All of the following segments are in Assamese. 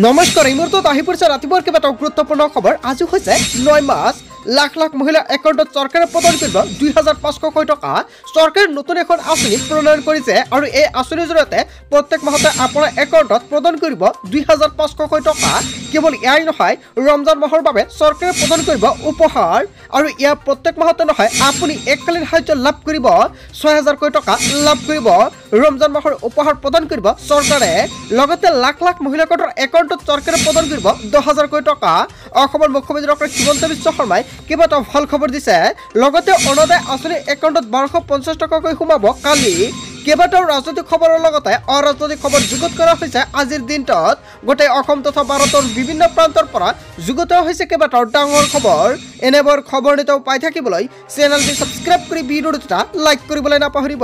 নমস্কাৰ এই মুহূৰ্তত আহি পৰিছে ৰাতিপুৱাৰ কেইবাটাও গুৰুত্বপূৰ্ণ খবৰ। আজি হৈছে ৯ মাৰ্চ। লাখ লাখ মহিলা একাউণ্টত চৰকাৰে প্ৰদান কৰিব ২৫০০ টকা। চৰকাৰে নতুন এখন আঁচনি প্ৰণয়ন কৰিছে আৰু এই আঁচনিৰ জৰিয়তে প্ৰত্যেক মাহতে আপোনাৰ একাউণ্টত প্ৰদান কৰিব ২৫০০ টকা। কেৱল এয়াই নহয়, ৰমজান মাহৰ বাবে চৰকাৰে প্ৰদান কৰিব উপহাৰ আৰু ইয়াৰ প্ৰত্যেক মাহতে নহয়, আপুনি এককালীন সাহায্য লাভ কৰিব ৬০০০ টকা লাভ কৰিব। ৰমজান মাহৰ উপহাৰ প্ৰদান কৰিব চৰকাৰে। লগতে লাখ লাখ মহিলাৰ একাউণ্টত চৰকাৰে প্ৰদান কৰিব ১০০০০ টকা। অসমৰ মুখ্যমন্ত্ৰী ডক্টৰ হিমন্ত বিশ্ব শৰ্মাই কেইবাটাও ভাল খবৰ দিছে। লগতে অৰুণোদয় আঁচনিৰ একাউণ্টত ১২৫০ টকাকৈ সোমাব কালি। কেইবাটাও ৰাজনৈতিক খবৰৰ লগতে অৰাজনৈতিক খবৰ যুগুত কৰা হৈছে আজিৰ দিনটোত। গোটেই অসম তথা ভাৰতৰ বিভিন্ন প্ৰান্তৰ পৰা যুগুত হৈছে কেইবাটাও ডাঙৰ খবৰ। এনেবোৰ খবৰ নিতৌ পাই থাকিবলৈ চেনেলটি ছাবস্ক্ৰাইব কৰি ভিডিঅ'টো লাইক কৰিবলৈ নাপাহৰিব।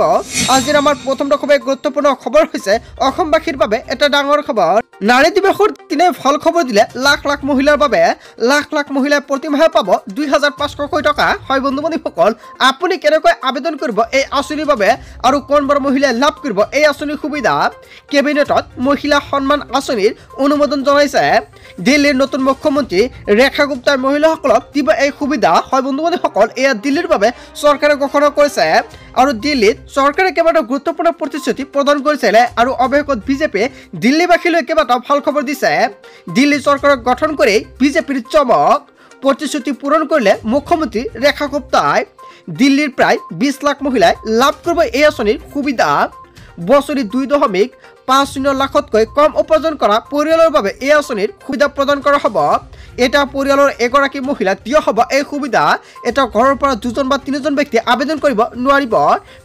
আজিৰ আমাৰ প্ৰথমটো খুবেই গুৰুত্বপূৰ্ণ খবৰ হৈছে অসমবাসীৰ বাবে এটা ডাঙৰ খবৰ। নাৰী দিৱসৰ দিনাই ভাল খবৰ দিলে লাখ লাখ মহিলাৰ বাবে। লাখ লাখ মহিলাই প্ৰতিমাহে পাব ২৫০০ টকা। হয় বন্ধু-বান্ধৱীসকল, আপুনি কেনেকৈ আবেদন কৰিব এই আঁচনিৰ বাবে আৰু কোনবোৰ মহিলাই লাভ কৰিব এই আঁচনিৰ সুবিধা? কেবিনেটত মহিলা সন্মান আঁচনিৰ অনুমোদন জনাইছে। দিল্লীৰ নতুন মুখ্যমন্ত্ৰী ৰেখা গুপ্তাই মহিলাসকলক দিব এই সুবিধা। হয় বন্ধু-বান্ধৱীসকল, এয়া দিল্লীৰ বাবে চৰকাৰে ঘোষণা কৰিছে আৰু দিল্লীত চৰকাৰে কেইবাটাও গুৰুত্বপূৰ্ণ প্ৰতিশ্ৰুতি প্ৰদান কৰিছিলে আৰু অৱশেষত বিজেপিয়ে দিল্লীবাসীলৈ কেইবাটাও ভাল খবৰ দিছে। দিল্লী চৰকাৰক গঠন কৰি বিজেপিৰ চমক। প্ৰতিশ্ৰুতি পূৰণ কৰিলে মুখ্যমন্ত্ৰী ৰেখা গুপ্তাই। দিল্লীৰ প্ৰায় ২০ লাখ মহিলাই লাভ কৰিব এই আঁচনিৰ সুবিধা। বছৰি ২.৫০ লাখতকৈ কম উপাৰ্জন কৰা পৰিয়ালৰ বাবে এই আঁচনিৰ সুবিধা প্ৰদান কৰা হ'ব। এটা পৰিয়ালৰ এগৰাকী মহিলাক দিয়া হ'ব এই সুবিধা। এটা ঘৰৰ পৰা ২জন বা ৩জন ব্যক্তি আবেদন কৰিব নোৱাৰিব।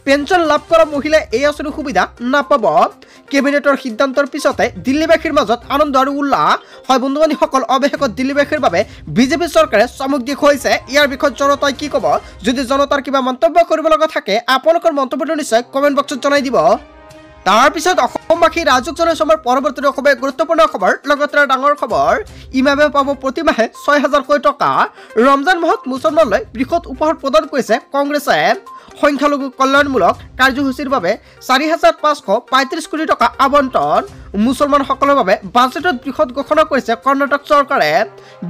পেঞ্চন লাভ কৰা মহিলাই এই আঁচনিৰ সুবিধা নাপাব। কেবিনেটৰ সিদ্ধান্তৰ পিছতে দিল্লীবাসীৰ মাজত আনন্দ আৰু উল্লাস। হয় বন্ধু-বান্ধৱীসকল, অৱশেষত দিল্লীবাসীৰ বাবে বিজেপি চৰকাৰে চমক দেখুৱাইছে। ইয়াৰ বিষয়ত জনতাই কি ক'ব? যদি জনতাৰ কিবা মন্তব্য কৰিব লগা থাকে, আপোনালোকৰ মন্তব্যটো নিশ্চয় কমেণ্ট বক্সত জনাই দিব। তাৰপিছত অসমবাসী ৰাজুক জনাইছে আমাৰ পৰৱৰ্তী খুবেই গুৰুত্বপূৰ্ণ খবৰ। লগতে ডাঙৰ খবৰ, ইমামে পাব প্ৰতিমাহে ৬০০০ টকা। ৰমজান মাহত মুছলমানলৈ বৃহৎ উপহাৰ প্ৰদান কৰিছে কংগ্ৰেছে। সংখ্যালঘু কল্যাণমূলক কাৰ্যসূচীৰ বাবে ৪৫৩৫ কোটি টকা আবণ্টন। মুছলমানসকলৰ বাবে বাজেটত বৃহৎ ঘোষণা কৰিছে কৰ্ণাটক চৰকাৰে।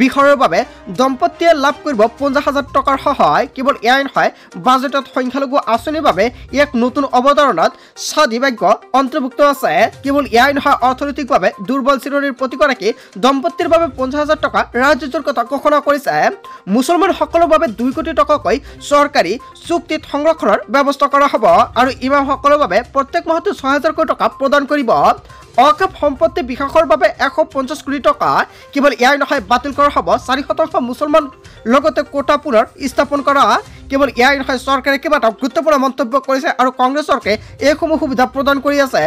বিষয়ৰ বাবে দম্পতীয়ে লাভ কৰিব ৫০,০০০ টকাৰ সহায়। কেৱল এয়াই নহয়, বাজেটত সংখ্যালঘু আঁচনিৰ বাবে এক নতুন অৱতাৰণাত স্বাধী বাক্য অন্তৰ্ভুক্ত আছে। কেৱল এয়াই নহয়, অৰ্থনৈতিকভাৱে দুৰ্বল শ্ৰেণীৰ প্ৰতিগৰাকী দম্পতীৰ বাবে ৫০,০০০ টকা ৰাজ্যৰ কথা ঘোষণা কৰিছে। মুছলমানসকলৰ বাবে ২ কোটি টকাকৈ চৰকাৰী চুক্তিত সংৰক্ষণৰ ব্যৱস্থা কৰা হ'ব আৰু ইমামসকলৰ বাবে প্ৰত্যেক মাহতে ৬০০০ টকা প্ৰদান কৰিব। অকাপ সম্পত্তি বিকাশৰ বাবে ১৫০ কোটি টকা। কেৱল এয়াই নহয়, বাতিল কৰা হ'ব ৪% মুছলমান লগতে কোটা পুনৰ স্থাপন কৰা। কেৱল এয়াই নহয়, চৰকাৰে কেইবাটাও গুৰুত্বপূৰ্ণ মন্তব্য কৰিছে আৰু কংগ্ৰেছ চৰকাৰে এইসমূহ সুবিধা প্ৰদান কৰি আছে।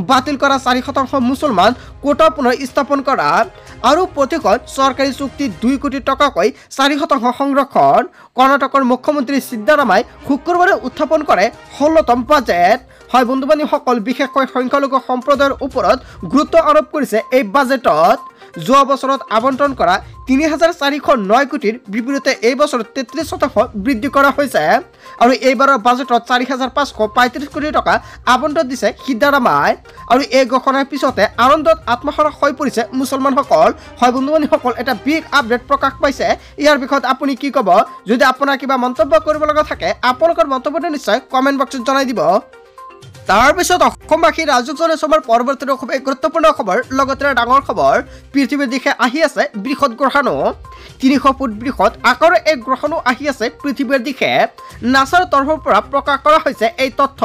বাতিল কৰা ৪% মুছলমান কোটা পুনৰ স্থাপন কৰা আৰু প্ৰতিখন চৰকাৰী চুক্তিত ২ কোটি টকাকৈ ৪% সংৰক্ষণ। কৰ্ণাটকৰ মুখ্যমন্ত্ৰী সিদ্দাৰামাই শুক্ৰবাৰে উত্থাপন কৰে ১৬তম বাজেট। হয় বন্ধু-বান্ধৱীসকল, বিশেষকৈ সংখ্যালঘু সম্প্ৰদায়ৰ ওপৰত গুৰুত্ব আৰোপ কৰিছে এই বাজেটত। যোৱা বছৰত আবণ্টন কৰা ৩,৪০৯ কোটিৰ বিপৰীতে এই বছৰত ৩৩% বৃদ্ধি কৰা হৈছে আৰু এইবাৰৰ বাজেটত ৪,৫৩৫ কোটি টকা আবণ্টন দিছে সিদ্দাৰামাই। আৰু এই ঘোষণাৰ পিছতে আনন্দত আত্মহাৰা হৈ পৰিছে মুছলমানসকল। হয় বন্ধু-বান্ধৱীসকল, এটা বিগ আপডেট প্ৰকাশ পাইছে। ইয়াৰ বিষয়ত আপুনি কি ক'ব? যদি আপোনাৰ কিবা মন্তব্য কৰিব লগা থাকে, আপোনালোকৰ মন্তব্যটো নিশ্চয় কমেণ্ট বক্সত জনাই দিব। তাৰপিছত অসমবাসী ৰাজুক জনাইছে আমাৰ পৰৱৰ্তী খুবেই গুৰুত্বপূৰ্ণ খবৰ। লগতে ডাঙৰ খবৰ, পৃথিৱীৰ দিশে আহি আছে বৃহৎ গ্ৰহাণু। ৩০০ ফুট বৃহৎ আকাৰৰ এক গ্ৰহাণু আহি আছে পৃথিৱীৰ দিশে। নাছাৰ তৰফৰ পৰা প্ৰকাশ কৰা হৈছে এই তথ্য।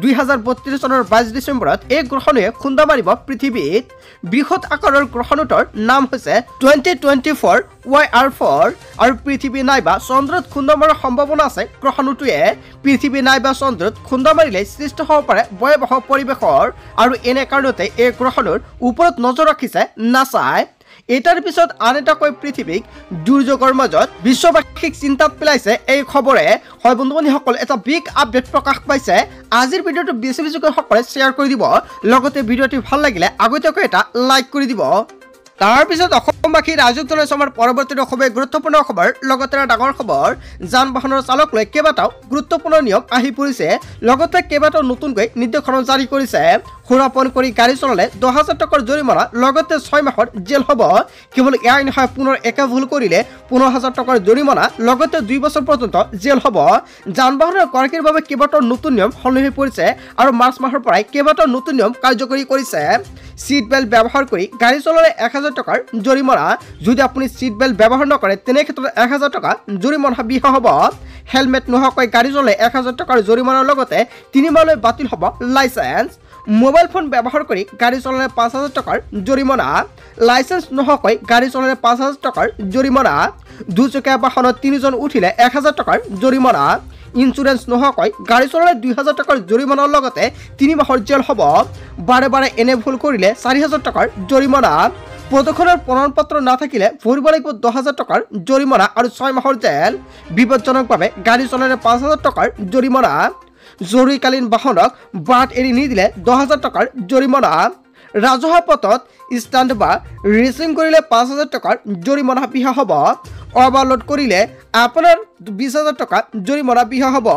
২০৩২ চনৰ ২২ ডিচেম্বৰত এই গ্ৰহাণুৱে খুন্দা মাৰিব পৃথিৱীত। বৃহৎ আকাৰৰ গ্ৰহাণুটোৰ নাম হৈছে 2024 YR4 আৰু পৃথিৱী নাইবা চন্দ্ৰত খুন্দা মৰাৰ সম্ভাৱনা আছে গ্ৰহাণুটোৱে। পৃথিৱী নাইবা চন্দ্ৰত খুন্দা মাৰিলে সৃষ্টি হ'ব পাৰে ভয়াৱহ পৰিৱেশৰ আৰু এনে কাৰণতে এই গ্ৰহাণুৰ ওপৰত নজৰ ৰাখিছে নাছাই। এটাৰ পিছত আন এটাকৈ পৃথিৱীক দুৰ্যোগৰ মাজত বিশ্ববাসীক চিন্তাত পেলাইছে এই খবৰে। হয় বন্ধু-বান্ধৱীসকল, এটা বিগ আপডেট প্ৰকাশ পাইছে। আজিৰ ভিডিঅ'টো বেছি বেছিকৈ সকলোৱে শ্বেয়াৰ কৰি দিব। লগতে ভিডিঅ'টি ভাল লাগিলে আগতীয়াকৈ এটা লাইক কৰি দিব। তাৰপিছত অসমবাসী ৰাজুক জনাইছে আমাৰ পৰৱৰ্তী খুবেই গুৰুত্বপূৰ্ণ খবৰ। লগতে ডাঙৰ খবৰ, যান বাহনৰ চালক লৈ কেইবাটাও গুৰুত্বপূৰ্ণ নিয়ম আহি পৰিছে। লগতে কেইবাটাও নতুনকৈ নিৰ্দেশনা জাৰি কৰিছে। সুৰাপন কৰি গাড়ী চলালে 10,000 টকাৰ জৰিমনা লগতে 6 মাহৰ জেল হ'ব। কেৱল এয়াই নহয়, পুনৰ একে ভুল কৰিলে 15,000 টকাৰ জৰিমনা লগতে 2 বছৰ পৰ্যন্ত জেল হ'ব। যান বাহনৰ গৰাকীৰ বাবে কেইবাটাও নতুন নিয়ম সলনি হৈ পৰিছে আৰু মাৰ্চ মাহৰ পৰাই কেইবাটাও নতুন নিয়ম কাৰ্যকৰী কৰিছে। সিট বেল্ট ব্যৱহাৰ কৰি গাড়ী চলালে 1,000 টকাৰ জৰিমনা। যদি আপুনি সিট বেল্ট ব্যৱহাৰ নকৰে তেনে ক্ষেত্ৰত 1,000 টকা জৰিমনা বিহা হ'ব। হেলমেট নোহোৱাকৈ গাড়ী চলালে 1,000 টকাৰ জৰিমনাৰ লগতে 3 মাহলৈ বাতিল হ'ব লাইচেন্স। মোবাইল ফোন ব্যৱহাৰ কৰি গাড়ী চলালে 5,000 টকাৰ জৰিমনা। লাইচেন্স নোহোৱাকৈ গাড়ী চলালে 5,000 টকাৰ জৰিমনা। দুচকীয়া বাহনত 3 জন উঠিলে 1,000 টকাৰ জৰিমনা। ইঞ্চুৰেঞ্চ নোহোৱাকৈ গাড়ী চলালে 2,000 টকাৰ জৰিমনাৰ লগতে 3 মাহৰ জেল হ'ব। বাৰে বাৰে এনে ভুল কৰিলে 4,000 টকাৰ জৰিমনা। প্ৰদূষণৰ প্ৰমাণপত্ৰ নাথাকিলে ভৰিব লাগিব 10,000 টকাৰ জৰিমনা আৰু 6 মাহৰ জেল। বিপদজনকভাৱে গাড়ী চলালে 5,000 টকাৰ জৰিমনা। জৰুৰীকালীন বাহনক বাট এৰি নিদিলে 10,000 টকাৰ জৰিমনা। ৰাজহুৱা পথত ষ্টাণ্ট বা ৰেচিং কৰিলে 5,000 টকাৰ জৰিমনা বিহা হ'ব। অভাৰলোড কৰিলে আপোনাৰ 20,000 টকা জৰিমনা বিহা হ'ব।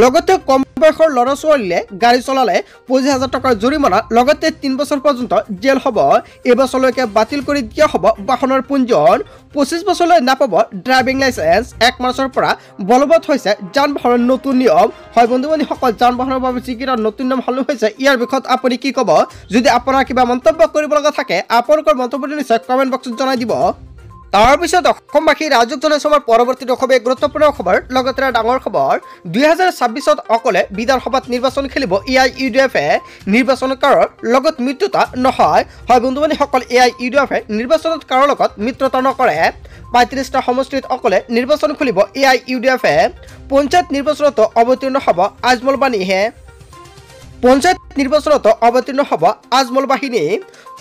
লগতে কম বয়সৰ ল'ৰা ছোৱালীয়ে গাড়ী চলালে 25,000 টকাৰ জৰিমনা লগতে 3 বছৰ পৰ্যন্ত জেল হ'ব। এবছৰলৈকে বাতিল কৰি দিয়া হ'ব বাহনৰ পঞ্জীয়ন। 25 বছৰলৈ নাপাব ড্ৰাইভিং লাইচেন্স। 1 মাৰ্চৰ পৰা বলবৎ হৈছে যান বাহনৰ নতুন নিয়ম। হয় বন্ধু বান্ধৱীসকল, যান বাহনৰ বাবে যিকেইটা নতুন নিয়ম সলনি হৈছে ইয়াৰ বিষয়ত আপুনি কি ক'ব? যদি আপোনাৰ কিবা মন্তব্য কৰিব লগা থাকে আপোনালোকৰ মন্তব্যটো নিশ্চয় কমেণ্ট বক্সত জনাই দিব। তাৰপিছত অসমবাসী ৰাজক জনাইছোঁ আমাৰ পৰৱৰ্তী খুবেই গুৰুত্বপূৰ্ণ খবৰ লগতে ডাঙৰ খবৰ। 2026 অকলে বিধানসভাত নিৰ্বাচন খেলিব AIUDF-এ। নিৰ্বাচন কাৰৰ লগত মিত্ৰতা নহয়। হয় বন্ধু বান্ধৱীসকল, AIUDF-এ নিৰ্বাচনত কাৰৰ লগত মিত্ৰতা নকৰে। 35টা সমষ্টিত অকলে নিৰ্বাচন খেলিব AIUDF-এ। পঞ্চায়ত নিৰ্বাচনতো অৱতীৰ্ণ হ'ব আজমল বাণীহে। পঞ্চায়ত নিৰ্বাচনত অৱতীৰ্ণ হ'ব আজমল বাহিনী।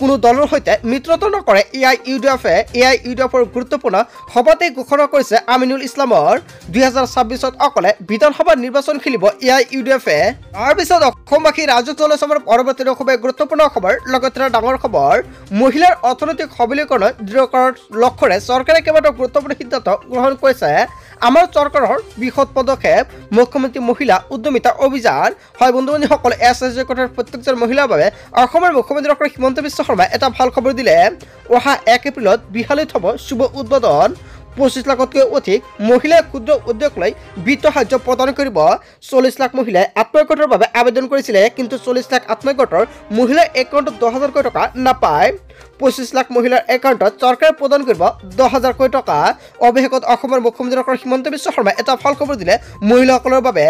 কোনো দলৰ সৈতে মিত্ৰতা নকৰে AIUDF-এ। AIUDF-ৰ গুৰুত্বপূৰ্ণ সভাতে ঘোষণা কৰিছে আমিনুল ইছলামৰ। 2026 অকলে বিধানসভা নিৰ্বাচন খেলিব AIUDF-এ। তাৰপিছত অসমবাসী ৰাজক জনাইছোঁ আমাৰ পৰৱৰ্তী খুবেই গুৰুত্বপূৰ্ণ খবৰ লগতে ডাঙৰ খবৰ। মহিলাৰ অৰ্থনৈতিক সবলীকৰণ দৃঢ় কৰাৰ লক্ষ্যৰে চৰকাৰে কেইবাটাও গুৰুত্বপূৰ্ণ সিদ্ধান্ত গ্ৰহণ কৰিছে। আমাৰ চৰকাৰৰ বৃহৎ পদক্ষেপ মুখ্যমন্ত্ৰী মহিলা উদ্যমিতা অভিযান। হয় বন্ধু বান্ধৱীসকল, SSG কোটাৰ প্ৰত্যেকজন মহিলাৰ বাবে অসমৰ মুখ্যমন্ত্ৰী ডক্টৰ হিমন্ত বিশ্ব শৰ্মাই এটা ভাল খবৰ দিলে। অহা 1 এপ্ৰিলত বিহালীত হ'ব শুভ উদ্বোধন। 25 লাখতকৈ অধিক মহিলাই ক্ষুদ্ৰ উদ্যোগ লৈ বিত্ত সাহায্য প্ৰদান কৰিব। 40 লাখ মহিলাই আত্মসহায়ক বাবে আবেদন কৰিছিলে, কিন্তু 40 লাখ আত্মসহায়ক মহিলাৰ একাউণ্টত 10,000 টকা নাপায়। 25 লাখ মহিলাৰ একাউণ্টত চৰকাৰে প্ৰদান কৰিব 10,000 টকা। অৱশেষত অসমৰ মুখ্যমন্ত্ৰী ডক্টৰ হিমন্ত বিশ্ব শৰ্মাই এটা ভাল খবৰ দিলে মহিলাসকলৰ বাবে।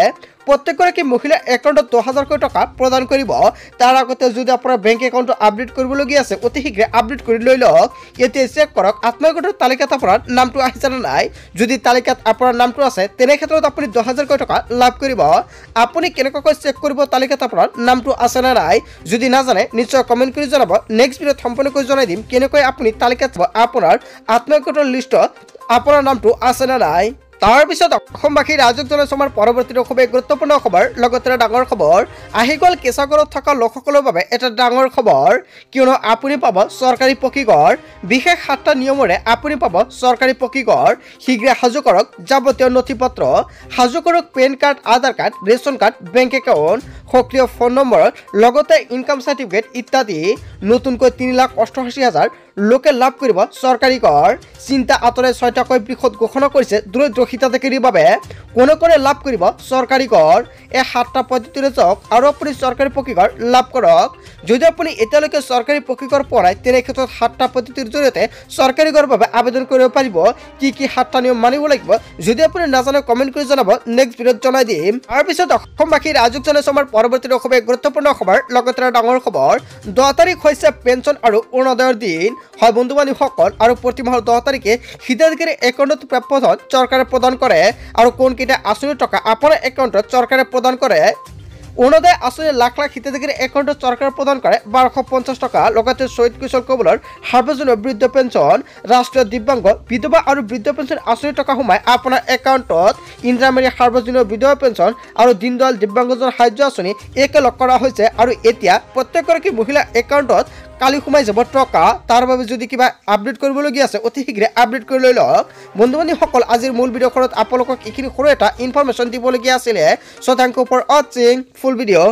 প্ৰত্যেকগৰাকী মহিলাৰ একাউণ্টত 10,000 টকা প্ৰদান কৰিব। তাৰ আগতে যদি আপোনাৰ বেংক একাউণ্টটো আপডেট কৰিবলগীয়া আছে অতি শীঘ্ৰে আপডেট কৰি লৈ লওক। এতিয়া চেক কৰক আত্মসহায়কৰ তালিকাত আপোনাৰ নামটো আহিছে নে নাই। যদি তালিকাত আপোনাৰ নামটো আছে তেনে ক্ষেত্ৰত আপুনি 10,000 টকা লাভ কৰিব। আপুনি কেনেকৈ চেক কৰিব তালিকাত আপোনাৰ নামটো আছে নে নাই? যদি নাজানে নিশ্চয় কমেণ্ট কৰি জনাব। নেক্সট ভিডিঅ'ত সম্পূৰ্ণকৈ জনাই দিম কেনেকৈ আপুনি তালিকাত আপোনাৰ আত্মসহায়কৰ লিষ্টত আপোনাৰ নামটো আছে নে নাই। তাৰপিছত অসমবাসী ৰাজক জনাইছোঁ আমাৰ পৰৱৰ্তী খুবেই গুৰুত্বপূৰ্ণ খবৰ লগতে ডাঙৰ খবৰ। আহি গ'ল কেঁচা ঘৰত থকা লোকসকলৰ বাবে এটা ডাঙৰ খবৰ, কিয়নো আপুনি পাব চৰকাৰী পকীঘৰ। বিশেষ 7টা নিয়মেৰে আপুনি পাব চৰকাৰী পকীঘৰ। শীঘ্ৰে সাজু কৰক যাৱতীয় নথি পত্ৰ। সাজু কৰক pan card, Aadhaar card, ration card, bank account, সক্ৰিয় ফোন নম্বৰ লগতে ইনকাম চাৰ্টিফিকেট ইত্যাদি। নতুনকৈ 3,88,000 লোকে লাভ কৰিব চৰকাৰী ঘৰ। চিন্তা আঁতৰাই 6টাকৈ বৃহৎ ঘোষণা কৰিছে দৰিদ্ৰ হিতাধিকাৰীৰ বাবে। কোনে কোনে লাভ কৰিব চৰকাৰী ঘৰ? এই 7টা পদ্ধতিৰে যাওক আৰু আপুনি চৰকাৰী পকীঘৰ লাভ কৰক। যদি আপুনি এতিয়ালৈকে চৰকাৰী পকীঘৰ পোৱা নাই তেনে ক্ষেত্ৰত 7টা পদ্ধতিৰ জৰিয়তে চৰকাৰী ঘৰৰ বাবে আবেদন কৰিব পাৰিব। কি কি 7টা নিয়ম মানিব লাগিব যদি আপুনি নাজানে কমেণ্ট কৰি জনাব, নেক্সট ভিডিঅ'ত জনাই দিম। তাৰপিছত অসমবাসী ৰাজক জনাইছোঁ আমাৰ পৰৱৰ্তী খুবেই গুৰুত্বপূৰ্ণ খবৰ লগতে ডাঙৰ খবৰ। 10 তাৰিখ হৈছে পেঞ্চন আৰু অৰুণোদয়ৰ দিন। হয় বন্ধু বান্ধৱীসকল, আৰু প্ৰতি মাহৰ 10 তাৰিখে হিতাধিকাৰী একাউণ্টত প্ৰাপ্য ধন চৰকাৰে প্ৰদান কৰে। আৰু কোনকেইটা আঁচনিৰ টকা আপোনাৰ একাউণ্টত চৰকাৰে প্ৰদান কৰে? অৰুণোদয় আঁচনি লাখ লাখ হিতাধিকাৰী একাউণ্টত চৰকাৰে প্ৰদান কৰে 1250 টকা। লগতে শহীদ কুশল কবলৰ সাৰ্বজনীন বৃদ্ধ পেঞ্চন, ৰাষ্ট্ৰীয় দিব্যাংগ বিধৱা আৰু বৃদ্ধ পেঞ্চন আঁচনিৰ টকা সোমাই আপোনাৰ একাউণ্টত। ইন্দিৰামাৰী সাৰ্বজনীন বিধৱা পেঞ্চন আৰু দীনদয়াল দিব্যাংগজন সাহায্য আঁচনি একেলগ কৰা হৈছে। আৰু এতিয়া প্ৰত্যেকগৰাকী মহিলাৰ একাউণ্টত কালি সোমাই যাব টকা। তাৰ বাবে যদি কিবা আপডেট কৰিবলগীয়া আছে অতি শীঘ্ৰে আপডেট কৰি লৈ লওক। বন্ধু বান্ধৱীসকল, আজিৰ মূল ভিডিঅ'খনত আপোনালোকক এইখিনি সৰু এটা ইনফৰমেশ্যন দিবলগীয়া আছিলে। চ' থেংক ইউ ফৰ ৱাচিং ফুল ভিডিঅ'।